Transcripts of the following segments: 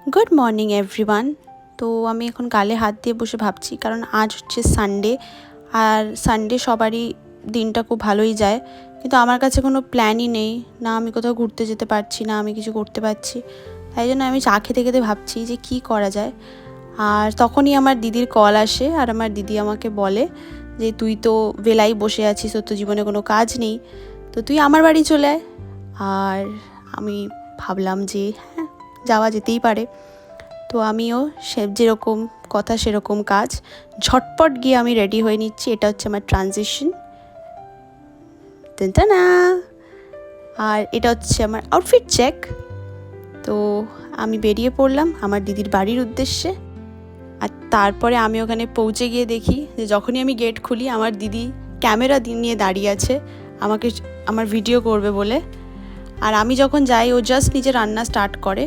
Good morning everyone. তো আমি এখন গালে হাত দিয়ে বসে ভাবছি, কারণ আজ হচ্ছে সানডে। আর সানডে সবারই দিনটা খুব ভালোই যায়, কিন্তু আমার কাছে কোনো প্ল্যানই নেই। না আমি কোথাও ঘুরতে যেতে পারছি, না আমি কিছু করতে পারছি। তাই জন্য আমি চা খেতে খেতে ভাবছি যে কি করা যায়। আর তখনই আমার দিদির কল আসে, আর আমার দিদি আমাকে বলে যে তুই তো বেলাই বসে আছিস, তোর তো জীবনে কোনো কাজ নেই, তো তুই আমার বাড়ি চলে আয়। আর আমি ভাবলাম যে হ্যাঁ, যাওয়া যেতেই পারে। তো আমিও যেরকম কথা সেরকম কাজ, ঝটপট গিয়ে আমি রেডি হয়ে নিচ্ছি। এটা হচ্ছে আমার ট্রানজিশন, না। আর এটা হচ্ছে আমার আউটফিট চেক। তো আমি বেরিয়ে পড়লাম আমার দিদির বাড়ির উদ্দেশ্যে। আর তারপরে আমি ওখানে পৌঁছে গিয়ে দেখি যে যখনই আমি গেট খুলি, আমার দিদি ক্যামেরা নিয়ে দাঁড়িয়ে আছে আমাকে আমার ভিডিও করবে বলে। আর আমি যখন যাই, ও জাস্ট নিজে রান্না স্টার্ট করে।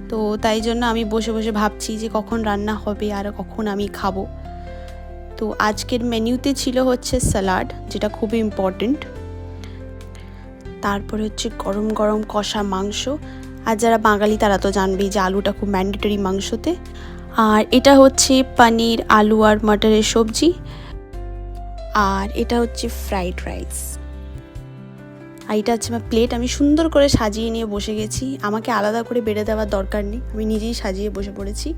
তো তাই জন্য আমি বসে বসে ভাবছি যে কখন রান্না হবে আর কখন আমি খাবো। তো আজকের মেনুতে ছিল হচ্ছে স্যালাড, যেটা খুবই ইম্পর্টেন্ট। তারপরে হচ্ছে গরম গরম কষা মাংস। আর যারা বাঙালি তারা তো জানবেই যে আলুটা খুব ম্যান্ডেটরি মাংসতে। আর এটা হচ্ছে পনির, আলু আর মটরের সবজি। আর এটা হচ্ছে ফ্রাইড রাইস। আর এটা হচ্ছে আমার প্লেট। আমি সুন্দর করে সাজিয়ে নিয়ে বসে গেছি, আমাকে আলাদা করে বেড়ে দেওয়ার দরকার নেই, আমি নিজেই সাজিয়ে বসে পড়েছি।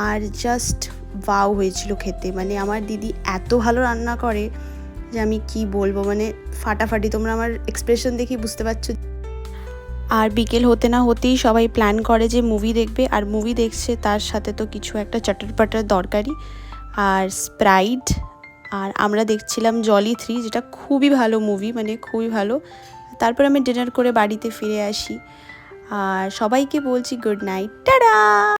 আর জাস্ট ওয়াও হয়েছিল খেতে। মানে আমার দিদি এত ভালো রান্না করে যে আমি কি বলবো, মানে ফাটাফাটি। তোমরা আমার এক্সপ্রেশন দেখেই বুঝতে পারছো। আর বিকেল হতে না হতেই সবাই প্ল্যান করে যে মুভি দেখবে, আর মুভি দেখছে তার সাথে তো কিছু একটা চটরপটার দরকারি। আর স্প্রাইট। আর আমরা দেখছিলাম জলি 3, যেটা খুবই ভালো মুভি, মানে খুবই ভালো। তারপর আমি ডিনার করে বাড়িতে ফিরে আসি। আর সবাইকে বলছি গুড নাইট, টাটা।